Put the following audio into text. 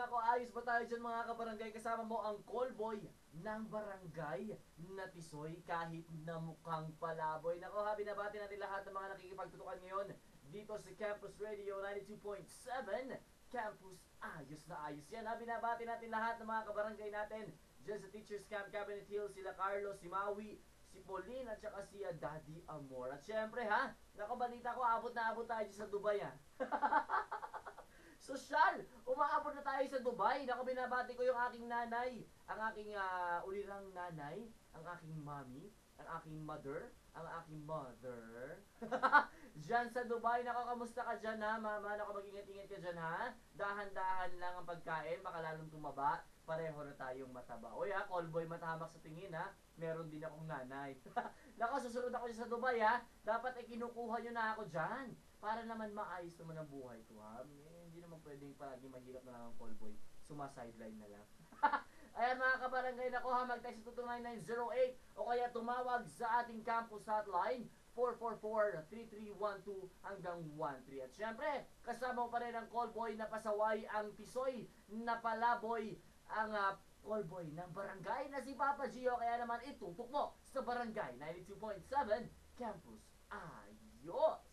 Nako, ayos ba tayo dyan mga kabarangay? Kasama mo ang callboy ng barangay na Tisoy kahit na mukhang palaboy. Nako, binabati natin lahat ng mga nakikipagtutukan ngayon dito sa Campus Radio 92.7. Campus, ayos na ayos yan. Binabati natin lahat ng mga kabarangay natin dyan sa Teachers Camp, Cabinet Hill, sila Carlos, si Maui, si Pauline at saka si Daddy Amor. At syempre nako, balita ko abot na abot tayo dyan sa Dubai Sosyal! Umaabot na tayo sa Dubai. Naku, binabati ko yung aking nanay, ang aking ulirang nanay, ang aking mommy, ang aking mother, Diyan sa Dubai. Naku, kamusta ka dyan mama? Naku, mag-ingat-ingat ka dyan Dahan-dahan lang ang pagkain, baka lalong tumaba. Pareho na tayong mataba. Uy callboy matamak sa tingin Meron din akong nanay. Naku, susunod ako dyan sa Dubai Dapat ay kinukuha nyo na ako dyan. Para naman maayos naman ang buhay ko hindi naman pwedeng palagi mahirap na lang ang callboy. Sumasideline na lang. Ayan mga kabarangay, nako mag-text sa 229-908 o kaya tumawag sa ating campus hotline 444-3312 hanggang 13. At syempre, kasama mo pa rin ang callboy na pasaway, ang Tisoy na palaboy, ang callboy ng barangay na si Papa Gio. Kaya naman itutok mo sa barangay 92.7 Campus. Ayos!